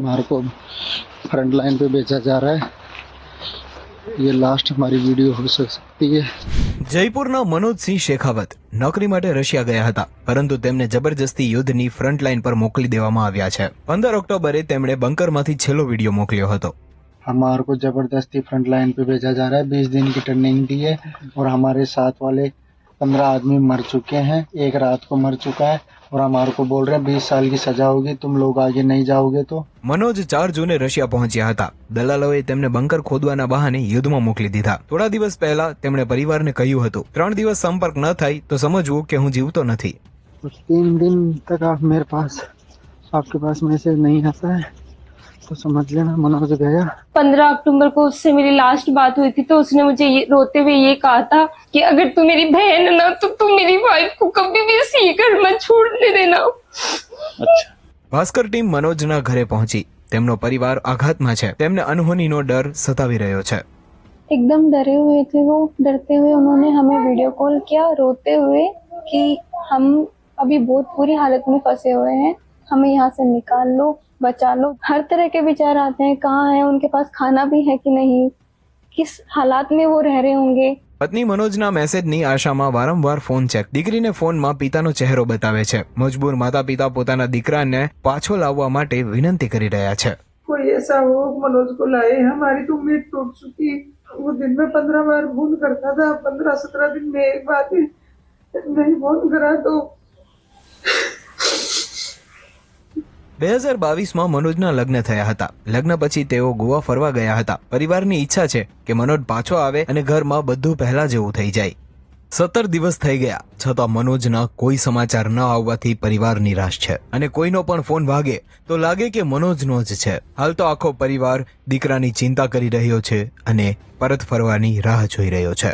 हमारे को front line पे बेचा जा रहा है। ये लास्ट हमारी वीडियो हो सकती है। જયપુરના મનોજસિંહ શેખાવત નોકરી માટે રશિયા ગયા હતા, પરંતુ તેમને જબરજસ્તી યુદ્ધની ફ્રન્ટ લાઇન પર મોકલી દેવામાં આવ્યા છે। 15 ઓક્ટોબરે તેમણે બંકરમાંથી છેલ્લો વિડીયો મોકલ્યો હતો। हमारे को जबरदस्ती फ्रंट लाइन पे भेजा जा रहा है। 20 दिन की ट्रेनिंग दी है और हमारे साथ वाले 15 आदमी मर चुके हैं, एक रात को मर चुका है और हमारे को बोल रहे हैं 20 साल की सजा होगी, तुम लोग आगे नहीं जाओगे तो। મનોજ 4 જૂને રશિયા પહોંચ્યા હતા। દલાલોએ તેમને બંકર ખોદવાના બહાને યુદ્ધમાં મોકલી દીધા। થોડા દિવસ પહેલા તેમણે પરિવારને કહ્યું હતું, 3 દિવસ સંપર્ક ન થાય તો સમજવું કે હું જીવતો નથી। 3 दिन तक आप मेरे पास आपके पास मैसेज नहीं आता है तो समझ लेना मनोज गया। 15 अक्टूबर को उससे मेरी लास्ट बात हुई थी, तो उसने मुझे ये रोते हुए ये कहा था कि अगर तू मेरी बहन है ना तो तू मेरी वाइफ को कभी भी इसी घर में छोड़ने देना। અચ્છા। ભાસ્કર ટીમ મનોજના ઘરે પહોંચી। તેમનો પરિવાર આઘાતમાં છે। તેમને અનહોનીનો ડર સતાવી રહ્યો છે। एकदम डरे हुए थे वो। डरते हुए उन्होंने हमें वीडियो कॉल किया रोते हुए कि हम अभी बहुत बुरी हालत में फंसे हुए हैं, हमें यहाँ से निकाल लो, बचा लो। हर तरह के विचार आते हैं, कहाँ है, उनके पास खाना भी है कि नहीं, किस हालात में वो रह रहे होंगे। પત્ની મનોજના મેસેજની આશામાં વારંવાર ફોન ચેક। દીકરીને ફોનમાં પિતાનો ચહેરો બતાવે છે। મજબૂર માતા પિતા પોતાના દીકરાને પાછો લાવવા માટે વિનંતી કરી રહ્યા છે। कोई ऐसा हो मनोज को लाए, हमारी तो उम्मीद टूट चुकी। वो दिन में 15 बार फोन करता था, 15-17 दिन में एक बार नहीं फोन करा तो 2022માં મનોજના લગ્ન થયા હતા। લગ્ન પછી તેઓ ગોવા ફરવા ગયા હતા। પરિવારની ઈચ્છા છે કે મનોજ પાછો આવે અને ઘરમાં બધું પહેલા જેવું થઈ જાય। 17 દિવસ થઈ ગયા છતાં મનોજના કોઈ સમાચાર ન આવવાથી પરિવાર નિરાશ છે અને કોઈનો પણ ફોન વાગે તો લાગે કે મનોજનો જ છે। હાલ તો આખો પરિવાર દીકરાની ચિંતા કરી રહ્યો છે અને પરત ફરવાની રાહ જોઈ રહ્યો છે।